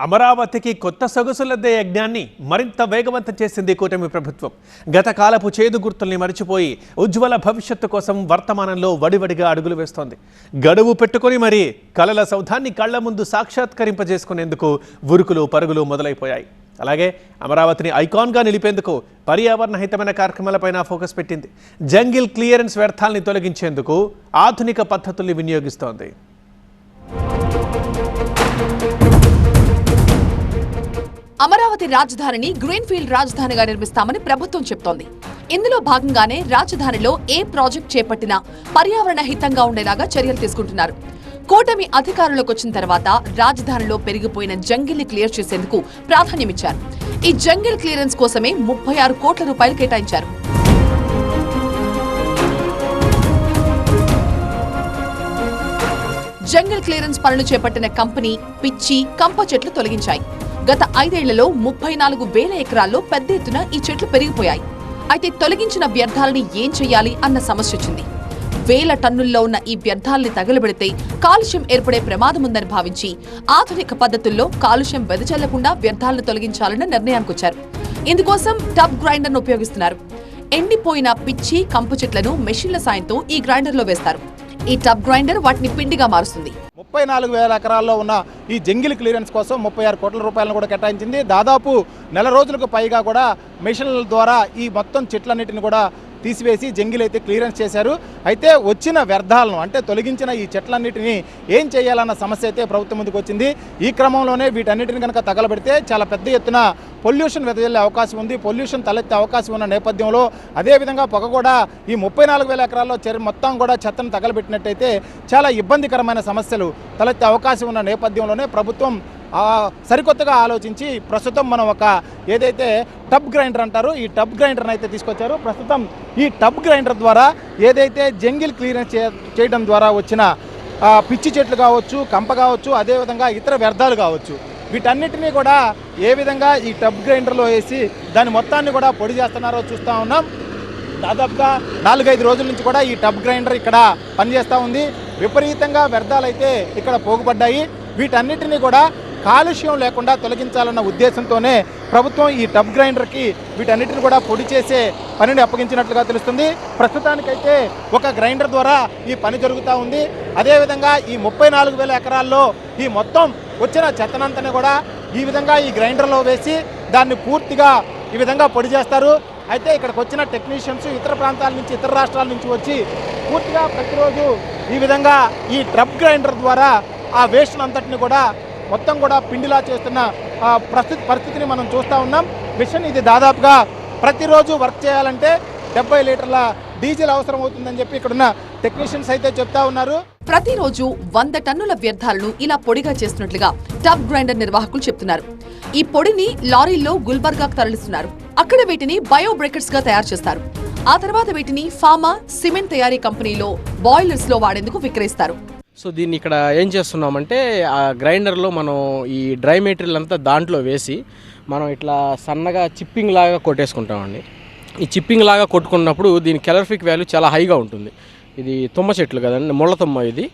అమరావతికి కొత్త సొగసులద్దే యజ్ఞాన్ని మరింత వేగవంతం చేసింది కూటమి ప్రభుత్వం. గత కాలపు చేదు గుర్తుల్ని మరిచిపోయి ఉజ్వల భవిష్యత్తు కోసం వర్తమానంలో వడివడిగా అడుగులు వేస్తోంది. గడువు పెట్టుకొని మరీ కలల సౌధాన్ని కళ్ల ముందు సాక్షాత్కరింపజేసుకునేందుకు ఉరుకులు పరుగులు మొదలైపోయాయి. అలాగే అమరావతిని ఐకాన్గా నిలిపేందుకు పర్యావరణ హితమైన కార్యక్రమాలపైన ఫోకస్ పెట్టింది. జంగిల్ క్లియరెన్స్ వ్యర్థాలని తొలగించేందుకు ఆధునిక పద్ధతుల్ని వినియోగిస్తోంది. అమరావతి రాజధానిని గ్రీన్ఫీల్డ్ రాజధానిగా నిర్మిస్తామని ప్రభుత్వం చెప్తోంది. ఇందులో భాగంగానే రాజధానిలో ఏ ప్రాజెక్ట్ చేపట్టినా పర్యావరణ హితంగా ఉండేలాగా చర్యలు తీసుకుంటున్నారు. కూటమి అధికారంలోకి వచ్చిన తర్వాత రాజధానిలో పెరిగిపోయిన జంగిల్ని క్లియర్ చేసేందుకు ప్రాధాన్యమిచ్చారు. ఈ జంగిల్ క్లియరెన్స్ కోసమే 36 కోట్ల రూపాయలు కేటాయించారు. జంగిల్ క్లియరెన్స్ పనులు చేపట్టిన కంపెనీ పిచ్చి, కంప చెట్లు తొలగించాయి. గత 5 ఏళ్లలో 34,000 ఎకరాల్లో పెద్ద ఎత్తున ఈ చెట్లు పెరిగిపోయాయి. అయితే తొలగించిన వ్యర్థాలని ఏం చెయ్యాలి అన్న సమస్య వచ్చింది. 1000 టన్నుల్లో ఉన్న ఈ వ్యర్థాలని తగలబెడితే కాలుష్యం ఏర్పడే ప్రమాదముందని భావించి ఆధునిక పద్ధతుల్లో కాలుష్యం వెదజల్లకుండా వ్యర్థాలను తొలగించాలన్న నిర్ణయానికొచ్చారు. ఇందుకోసం టబ్ గ్రైండర్ను ఉపయోగిస్తున్నారు. ఎండిపోయిన పిచ్చి, కంపు చెట్లను మెషిన్ల సాయంతో ఈ గ్రైండర్లో వేస్తారు. ఈ టబ్ గ్రైండర్ వాటిని పిండిగా మారుస్తుంది. 34,000 ఎకరాల్లో ఉన్న ఈ జంగిల్ క్లియరెన్స్ కోసం 36 కోట్ల రూపాయలను కూడా కేటాయించింది. దాదాపు నెల రోజులకు పైగా కూడా మెషిన్ల ద్వారా ఈ మొత్తం చెట్లన్నిటిని కూడా తీసివేసి జంగిల్ అయితే క్లియరెన్స్ చేశారు. అయితే వచ్చిన వ్యర్థాలను అంటే తొలగించిన ఈ చెట్లన్నిటిని ఏం చేయాలన్న సమస్య అయితే ప్రభుత్వం ముందుకు వచ్చింది. ఈ క్రమంలోనే వీటన్నిటిని కనుక తగలబెడితే చాలా పెద్ద ఎత్తున పొల్యూషన్ వెదజల్లే అవకాశం ఉంది. పొల్యూషన్ తలెత్తే అవకాశం ఉన్న నేపథ్యంలో అదేవిధంగా పొగ కూడా ఈ 34,000 ఎకరాల్లో మొత్తం కూడా చెత్తను తగలబెట్టినట్టయితే చాలా ఇబ్బందికరమైన సమస్యలు తలెత్తే అవకాశం ఉన్న నేపథ్యంలోనే ప్రభుత్వం సరికొత్తగా ఆలోచించి ప్రస్తుతం మనం ఒక ఏదైతే టబ్ గ్రైండర్ అంటారో ఈ టబ్ గ్రైండర్ని అయితే తీసుకొచ్చారు. ప్రస్తుతం ఈ టబ్ గ్రైండర్ ద్వారా ఏదైతే జంగిల్ క్లియరెన్స్ చేయడం ద్వారా వచ్చిన పిచ్చి చెట్లు కావచ్చు, కంప కావచ్చు, అదేవిధంగా ఇతర వ్యర్థాలు కావచ్చు, వీటన్నిటినీ కూడా ఏ విధంగా ఈ టబ్ గ్రైండర్లో వేసి దాని మొత్తాన్ని కూడా పొడి చేస్తున్నారో చూస్తూ ఉన్నాం. దాదాపుగా 4-5 రోజుల నుంచి కూడా ఈ టబ్ గ్రైండర్ ఇక్కడ పనిచేస్తూ ఉంది. విపరీతంగా వ్యర్థాలు అయితే ఇక్కడ పోగుపడ్డాయి. వీటన్నిటినీ కూడా కాలుష్యం లేకుండా తొలగించాలన్న ఉద్దేశంతోనే ప్రభుత్వం ఈ టబ్ గ్రైండర్కి వీటన్నిటిని కూడా పొడి చేసే పనిని అప్పగించినట్లుగా తెలుస్తుంది. ప్రస్తుతానికైతే ఒక గ్రైండర్ ద్వారా ఈ పని జరుగుతూ ఉంది. అదేవిధంగా ఈ 34,000 ఎకరాల్లో ఈ మొత్తం వచ్చిన చెత్తనంతని కూడా ఈ విధంగా ఈ గ్రైండర్లో వేసి దాన్ని పూర్తిగా ఈ విధంగా పొడి చేస్తారు. అయితే ఇక్కడికి వచ్చిన టెక్నీషియన్స్ ఇతర ప్రాంతాల నుంచి, ఇతర రాష్ట్రాల నుంచి వచ్చి పూర్తిగా ప్రతిరోజు ఈ విధంగా ఈ టబ్ గ్రైండర్ ద్వారా ఆ వేస్ట్ అంతటిని కూడా మొత్తం కూడా పిండిలా చేస్తున్న పరిస్థితిని మనం చూస్తూ ఉన్నాం. మిషన్ ఇది దాదాపుగా ప్రతిరోజు వర్క్ చేయాలంటే 70 లీటర్ల డీజిల్ అవసరం అవుతుందని చెప్పి ఇక్కడున్న టెక్నీషియన్స్ అయితే చెప్తా ఉన్నారు. ప్రతిరోజు 100 టన్నుల వ్యర్థాలను ఇలా పొడిగా చేస్తున్నట్లుగా టబ్ గ్రైండర్ నిర్వాహకులు చెప్తున్నారు. ఈ పొడిని లారీల్లో గుల్బర్గాకు తరలిస్తున్నారు. అక్కడ వీటిని బయో బ్రేకెట్స్ గా తయారు చేస్తారు. ఆ తర్వాత వీటిని ఫార్మా, సిమెంట్ తయారీ కంపెనీలో బాయిలర్స్ లో వాడేందుకు విక్రయిస్తారు. సో దీన్ని ఇక్కడ ఏం చేస్తున్నామంటే ఆ గ్రైండర్లో మనం ఈ డ్రై మెటీరియల్ అంతా దాంట్లో వేసి మనం ఇట్లా సన్నగా చిప్పింగ్ లాగా కొట్టేసుకుంటామండి. ఈ చిప్పింగ్ లాగా కొట్టుకున్నప్పుడు దీని కెలరిఫిక్ వాల్యూ చాలా హైగా ఉంటుంది. ఇది తుమ్మ చెట్లు కదండి, ముళ్ళ తుమ్మ ఇది.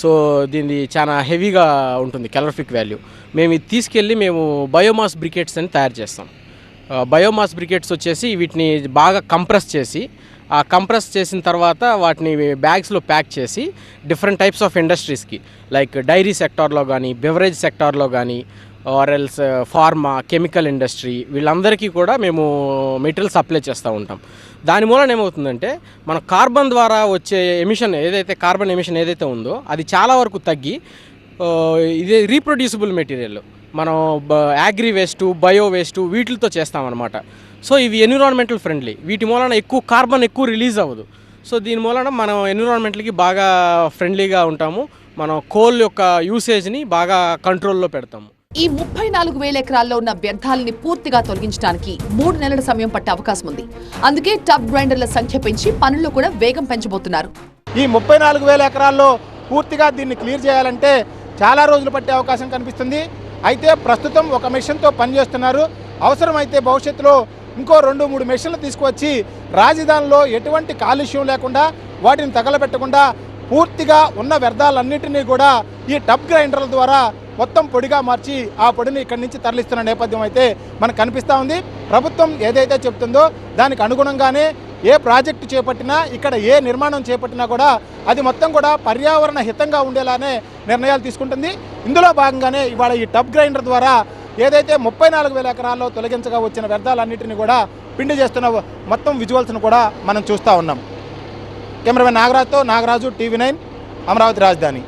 సో దీన్ని చాలా హెవీగా ఉంటుంది కెలరిఫిక్ వాల్యూ. మేము ఇది తీసుకెళ్ళి మేము బయోమాస్ బ్రికెట్స్ అని తయారు చేస్తాం. బయోమాస్ బ్రికెట్స్ వచ్చేసి వీటిని బాగా కంప్రెస్ చేసి ఆ కంప్రెస్ చేసిన తర్వాత వాటిని బ్యాగ్స్లో ప్యాక్ చేసి డిఫరెంట్ టైప్స్ ఆఫ్ ఇండస్ట్రీస్కి లైక్ డైరీ సెక్టార్లో కానీ, బెవరేజ్ సెక్టార్లో కానీ, ఆర్ఎల్స్ ఫార్మా, కెమికల్ ఇండస్ట్రీ, వీళ్ళందరికీ కూడా మేము మెటీరియల్ సప్లై చేస్తూ ఉంటాం. దాని మూలన ఏమవుతుందంటే మన కార్బన్ ద్వారా వచ్చే ఎమిషన్ కార్బన్ ఎమిషన్ ఏదైతే ఉందో అది చాలా వరకు తగ్గి ఇదే రీప్రొడ్యూసిబుల్ మెటీరియల్ మనం అగ్రి వేస్ట్, బయో వేస్ట్ వీటితో చేస్తామన్నమాట. సో ఇవి ఎన్విరాన్మెంటల్ ఫ్రెండ్లీ. వీటి మూలన కార్బన్ ఎక్కువ రిలీజ్ అవ్వదు. సో దీని మూలన మనం ఎన్విరాన్మెంట్కి బాగా ఫ్రెండ్లీగా ఉంటాము. మనం కోల్ యొక్క యూసేజ్ని బాగా కంట్రోల్లో పెడతాము. ఈ 34,000 ఎకరాల్లో ఉన్న వ్యర్థాలని పూర్తిగా తొలగించడానికి 3 నెలల సమయం పట్టే అవకాశం ఉంది. అందుకే టబ్ గ్రైండర్ల సంఖ్య పెంచి పనుల్లో కూడా వేగం పెంచబోతున్నారు. ఈ 34,000 ఎకరాల్లో పూర్తిగా దీన్ని క్లియర్ చేయాలంటే చాలా రోజులు పట్టే అవకాశం కనిపిస్తుంది. అయితే ప్రస్తుతం ఒక మెషిన్తో పనిచేస్తున్నారు. అవసరమైతే భవిష్యత్తులో ఇంకో 2-3 మెషిన్లు తీసుకువచ్చి రాజధానిలో ఎటువంటి కాలుష్యం లేకుండా వాటిని తగలబెట్టకుండా పూర్తిగా ఉన్న వ్యర్థాలన్నింటినీ కూడా ఈ టబ్ గ్రైండర్ల ద్వారా మొత్తం పొడిగా మార్చి ఆ పొడిని ఇక్కడి నుంచి తరలిస్తున్న నేపథ్యం అయితే మనకు కనిపిస్తూ ఉంది. ప్రభుత్వం ఏదైతే చెప్తుందో దానికి అనుగుణంగానే ఏ ప్రాజెక్టు చేపట్టినా, ఇక్కడ ఏ నిర్మాణం చేపట్టినా కూడా అది మొత్తం కూడా పర్యావరణ హితంగా ఉండేలానే నిర్ణయాలు తీసుకుంటుంది. ఇందులో భాగంగానే ఇవాళ ఈ టబ్ గ్రైండర్ ద్వారా ఏదైతే 34,000 ఎకరాల్లో తొలగించగా వచ్చిన వ్యర్థాలన్నింటినీ కూడా పిండి చేస్తున్న మొత్తం విజువల్స్ను కూడా మనం చూస్తూ ఉన్నాం. కెమెరామెన్ నాగరాజుతో నాగరాజు, TV9, అమరావతి రాజధాని.